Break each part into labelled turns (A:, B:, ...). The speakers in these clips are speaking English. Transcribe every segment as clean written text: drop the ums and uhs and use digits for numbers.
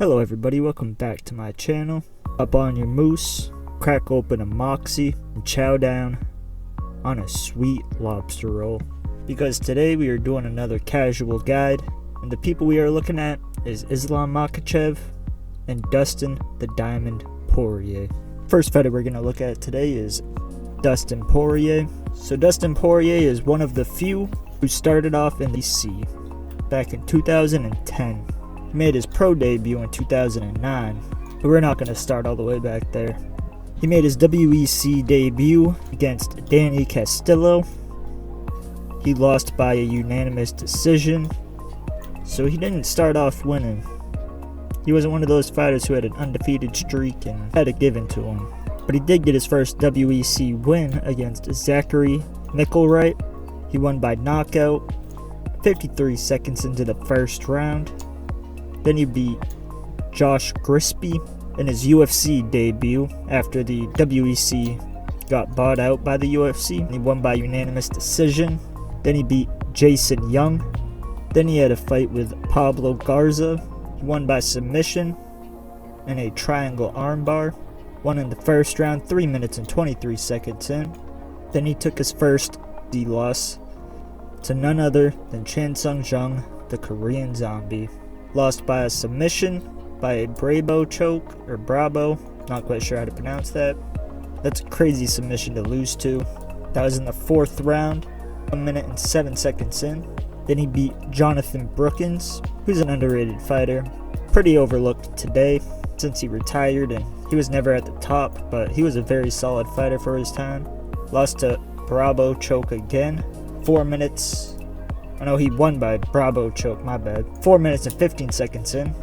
A: Hello everybody, welcome back to my channel. Up on your moose, crack open a moxie, and chow down on a sweet lobster roll. Because today we are doing another casual guide, and the people we are looking at is Islam Makhachev and Dustin the Diamond Poirier. First fighter we're going to look at today is Dustin Poirier. So Dustin Poirier is one of the few who started off in the EC back in 2010. He made his pro debut in 2009, but we're not going to start all the way back there. He made his WEC debut against Danny Castillo. He lost by a unanimous decision, so he didn't start off winning. He wasn't one of those fighters who had an undefeated streak and had it given to him. But he did get his first WEC win against Zachary Mickelwright. He won by knockout 53 seconds into the first round. Then he beat Josh Grispy in his UFC debut after the WEC got bought out by the UFC. He won by unanimous decision. Then he beat Jason Young. Then he had a fight with Pablo Garza. He won by submission and a triangle armbar. Won in the first round 3 minutes and 23 seconds in. Then he took his first loss to none other than Chan Sung Jung, the Korean Zombie. Lost by a submission by a Bravo choke, or Bravo, not quite sure how to pronounce that. That's a crazy submission to lose to. That was in the fourth round, 1 minute and 7 seconds in. Then he beat Jonathan Brookins, who's an underrated fighter. Pretty overlooked today since he retired, and he was never at the top, but he was a very solid fighter for his time. Lost to Bravo choke again, 4 minutes. I know he won by Bravo choke, my bad. 4 minutes and 15 seconds in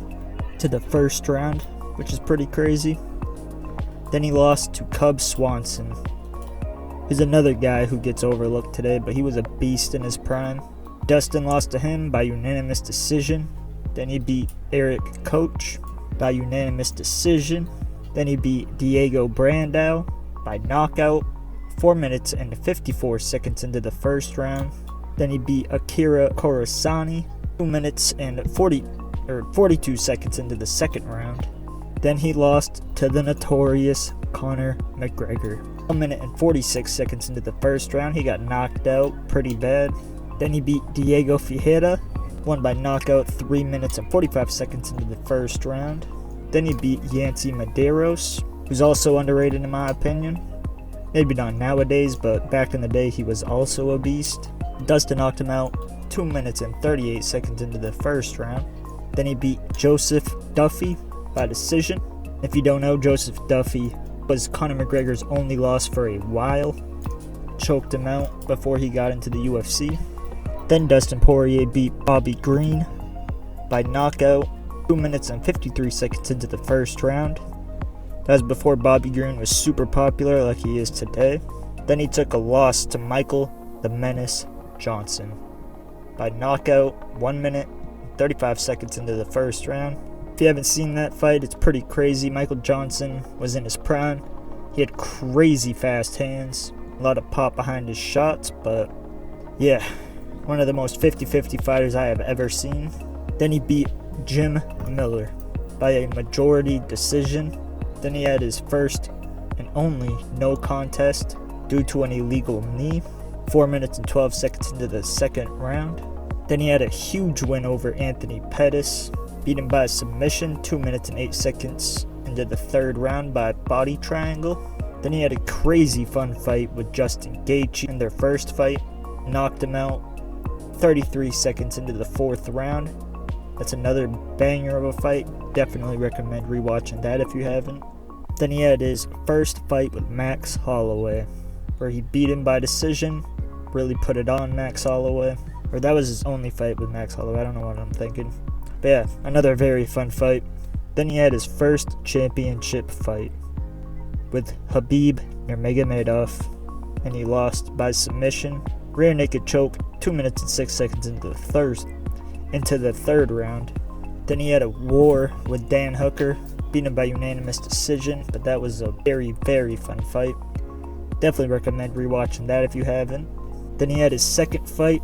A: to the first round, which is pretty crazy. Then he lost to Cub Swanson. He's another guy who gets overlooked today, but he was a beast in his prime. Dustin lost to him by unanimous decision. Then he beat Eric Coach by unanimous decision. Then he beat Diego Brandao by knockout 4 minutes and 54 seconds into the first round. Then he beat Akira Korosani 2 minutes and 42 seconds into the second round. Then he lost to the notorious Conor McGregor 1 minute and 46 seconds into the first round. He got knocked out pretty bad. Then he beat Diego Ferreira, won by knockout 3 minutes and 45 seconds into the first round. Then he beat Yancy Medeiros, who's also underrated in my opinion. Maybe not nowadays, but back in the day he was also a beast. Dustin knocked him out 2 minutes and 38 seconds into the first round. Then he beat Joseph Duffy by decision. If you don't know, Joseph Duffy was Conor McGregor's only loss for a while. Choked him out before he got into the UFC. Then Dustin Poirier beat Bobby Green by knockout 2 minutes and 53 seconds into the first round. That was before Bobby Green was super popular like he is today. Then he took a loss to Michael the Menace Johnson by knockout 1 minute and 35 seconds into the first round. If you haven't seen that fight, it's pretty crazy. Michael Johnson was in his prime. He had crazy fast hands, a lot of pop behind his shots, but yeah, one of the most 50-50 fighters I have ever seen. Then he beat Jim Miller by a majority decision. Then he had his first and only no contest due to an illegal knee, 4 minutes and 12 seconds into the second round. Then he had a huge win over Anthony Pettis, beat him by submission 2 minutes and 8 seconds into the third round by body triangle. Then he had a crazy fun fight with Justin Gaethje in their first fight, knocked him out 33 seconds into the fourth round. That's another banger of a fight. Definitely recommend rewatching that if you haven't. Then he had his first fight with Max Holloway, where he beat him by decision. Really put it on Max Holloway. Or that was his only fight with Max Holloway. I don't know what I'm thinking. But yeah, another very fun fight. Then he had his first championship fight with Khabib Nurmagomedov, and he lost by submission. Rear naked choke 2 minutes and 6 seconds into the third round. Then he had a war with Dan Hooker, beat him by unanimous decision, but that was a very, very fun fight. Definitely recommend rewatching that if you haven't. Then he had his second fight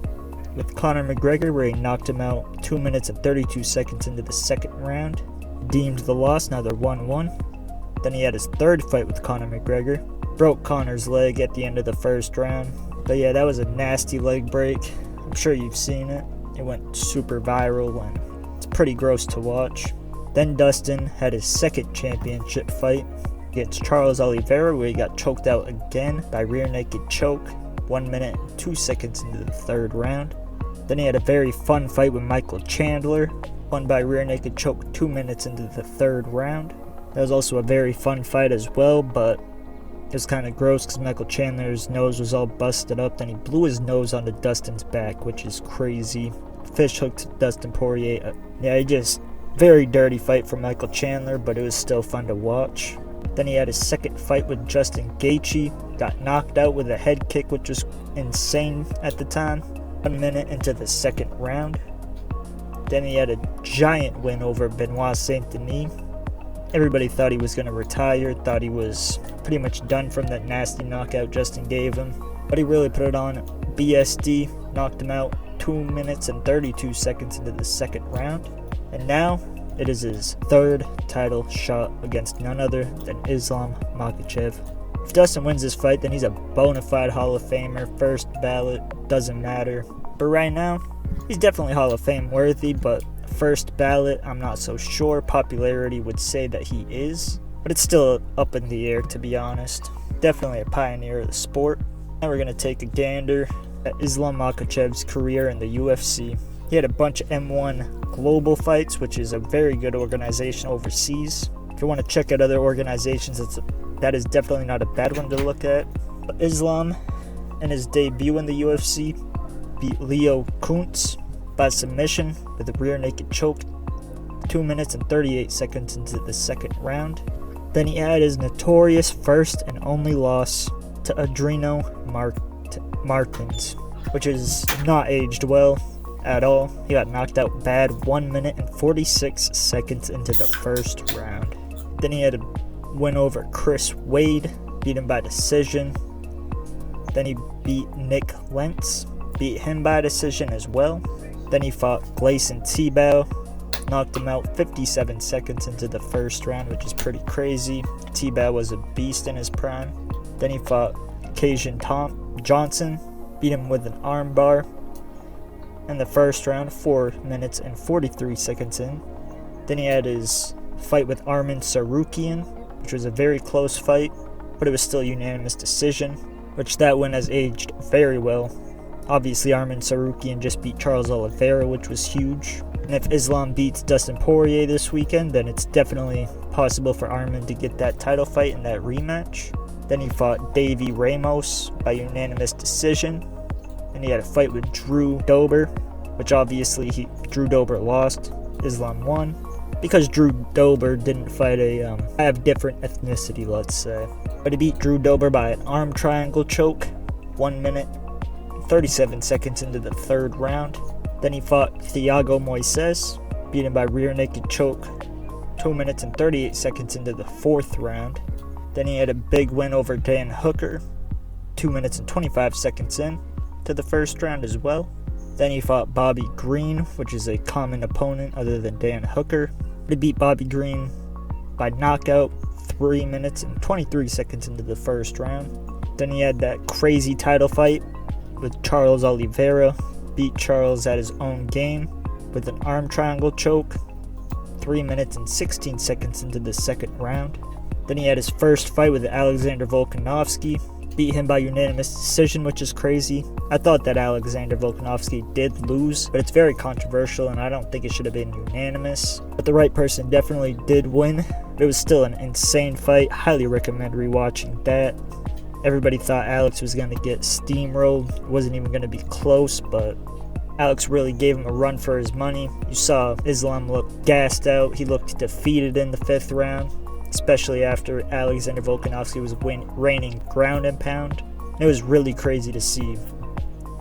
A: with Conor McGregor, where he knocked him out 2 minutes and 32 seconds into the second round. deemed the loss, now they're 1-1. Then he had his third fight with Conor McGregor. Broke Conor's leg at the end of the first round. But yeah, that was a nasty leg break. I'm sure you've seen it. It went super viral and it's pretty gross to watch. Then Dustin had his second championship fight against Charles Oliveira, where he got choked out again by rear naked choke 1 minute and 2 seconds into the third round. Then he had a very fun fight with Michael Chandler, won by rear naked choke 2 minutes into the third round. That was also a very fun fight as well, but it was kind of gross because Michael Chandler's nose was all busted up. Then he blew his nose onto Dustin's back, which is crazy. Fish hooked Dustin Poirier. Yeah, very dirty fight for Michael Chandler, but it was still fun to watch. Then he had his second fight with Justin Gaethje. Got knocked out with a head kick, which was insane at the time. 1 minute into the second round. Then he had a giant win over Benoit Saint-Denis. Everybody thought he was going to retire, thought he was pretty much done from that nasty knockout Justin gave him. But he really put it on. BSD knocked him out 2 minutes and 32 seconds into the second round. And now it is his third title shot against none other than Islam Makhachev. If Dustin wins this fight, then he's a bona fide Hall of Famer, first ballot, doesn't matter. But right now, he's definitely Hall of Fame worthy, but first ballot, I'm not so sure. Popularity would say that he is, but it's still up in the air, to be honest. Definitely a pioneer of the sport. Now we're going to take a gander at Islam Makhachev's career in the UFC. He had a bunch of M1 Global fights, which is a very good organization overseas. If you want to check out other organizations, that is definitely not a bad one to look at. But Islam, in his debut in the UFC, beat Leo Kuntz by submission with a rear naked choke 2 minutes and 38 seconds into the second round. Then he had his notorious first and only loss to Adreno Martins, which is not aged well at all. He got knocked out bad 1 minute and 46 seconds into the first round. Then he had a win over Chris Wade, beat him by decision. Then he beat Nick Lentz, beat him by decision as well. Then he fought Gleison Tibau, knocked him out 57 seconds into the first round, which is pretty crazy. Tibau was a beast in his prime. Then he fought Cajun Johnson, beat him with an armbar in the first round, 4 minutes and 43 seconds in. Then he had his fight with Arman Tsarukyan, which was a very close fight, but it was still a unanimous decision, which that win has aged very well. Obviously, Arman Tsarukyan just beat Charles Oliveira, which was huge. And if Islam beats Dustin Poirier this weekend, then it's definitely possible for Arman to get that title fight in that rematch. Then he fought Davy Ramos by unanimous decision. And he had a fight with Drew Dober, which obviously Drew Dober lost. Islam won. Because Drew Dober didn't fight have different ethnicity, let's say. But he beat Drew Dober by an arm triangle choke, 1 minute, 37 seconds into the third round. Then he fought Thiago Moises, beat him by rear naked choke, 2 minutes and 38 seconds into the fourth round. Then he had a big win over Dan Hooker, 2 minutes and 25 seconds in to the first round as well. Then he fought Bobby Green, which is a common opponent other than Dan Hooker. He beat Bobby Green by knockout 3 minutes and 23 seconds into the first round. Then he had that crazy title fight with Charles Oliveira, beat Charles at his own game with an arm triangle choke 3 minutes and 16 seconds into the second round. Then he had his first fight with Alexander Volkanovski, beat him by unanimous decision, which is crazy. I thought that Alexander Volkanovski did lose, but it's very controversial and I don't think it should have been unanimous. But the right person definitely did win. But it was still an insane fight. Highly recommend rewatching that. Everybody thought Alex was going to get steamrolled. It wasn't even going to be close, but Alex really gave him a run for his money. You saw Islam look gassed out. He looked defeated in the fifth round, especially after Alexander Volkanovski was reigning ground and pound. It was really crazy to see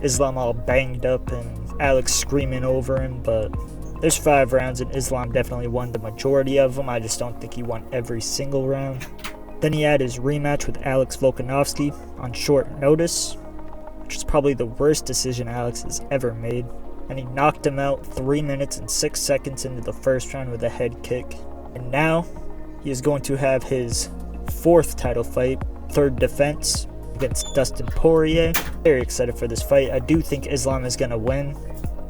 A: Islam all banged up and Alex screaming over him, but there's 5 rounds and Islam definitely won the majority of them. I just don't think he won every single round. Then he had his rematch with Alex Volkanovski on short notice, which is probably the worst decision Alex has ever made. And he knocked him out 3 minutes and 6 seconds into the first round with a head kick. And now he is going to have his 4th title fight, 3rd defense against Dustin Poirier. Very excited for this fight. I do think Islam is going to win.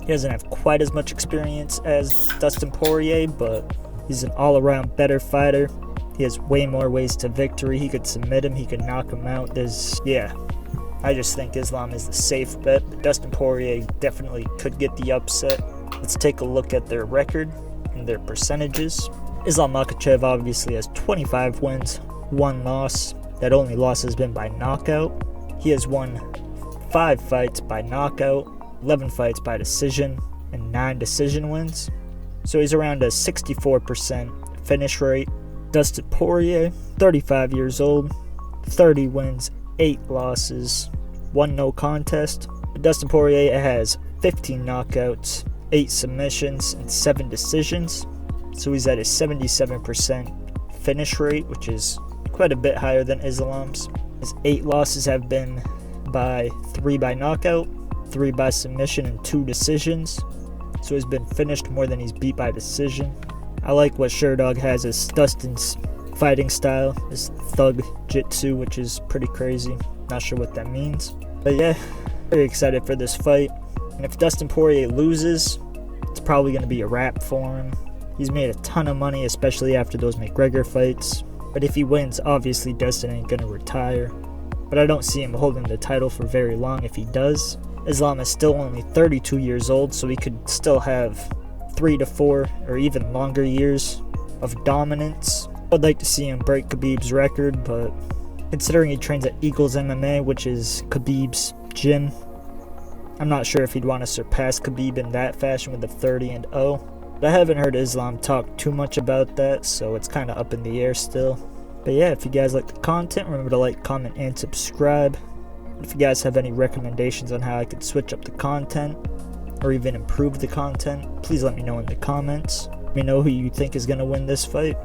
A: He doesn't have quite as much experience as Dustin Poirier, but he's an all-around better fighter. He has way more ways to victory. He could submit him. He could knock him out. I just think Islam is the safe bet, but Dustin Poirier definitely could get the upset. Let's take a look at their record and their percentages. Islam Makhachev obviously has 25 wins, 1 loss. That only loss has been by knockout. He has won 5 fights by knockout, 11 fights by decision, and 9 decision wins. So he's around a 64% finish rate. Dustin Poirier, 35 years old, 30 wins, 8 losses, 1 no contest. Dustin Poirier has 15 knockouts, 8 submissions, and 7 decisions. So he's at a 77% finish rate, which is quite a bit higher than Islam's. His 8 losses have been by 3 by knockout, 3 by submission, and 2 decisions. So he's been finished more than he's beat by decision. I like what Sherdog has as Dustin's fighting style, his thug jitsu, which is pretty crazy. Not sure what that means. But yeah, very excited for this fight. And if Dustin Poirier loses, it's probably going to be a wrap for him. He's made a ton of money, especially after those McGregor fights. But if he wins, obviously Dustin ain't going to retire. But I don't see him holding the title for very long if he does. Islam is still only 32 years old, so he could still have 3 to 4 or even longer years of dominance. I'd like to see him break Khabib's record, but considering he trains at Eagles MMA, which is Khabib's gym, I'm not sure if he'd want to surpass Khabib in that fashion with a 30-0. But I haven't heard Islam talk too much about that, so it's kind of up in the air still. But yeah, if you guys like the content, remember to like, comment, and subscribe. If you guys have any recommendations on how I could switch up the content or even improve the content, please let me know in the comments. Let me know who you think is going to win this fight.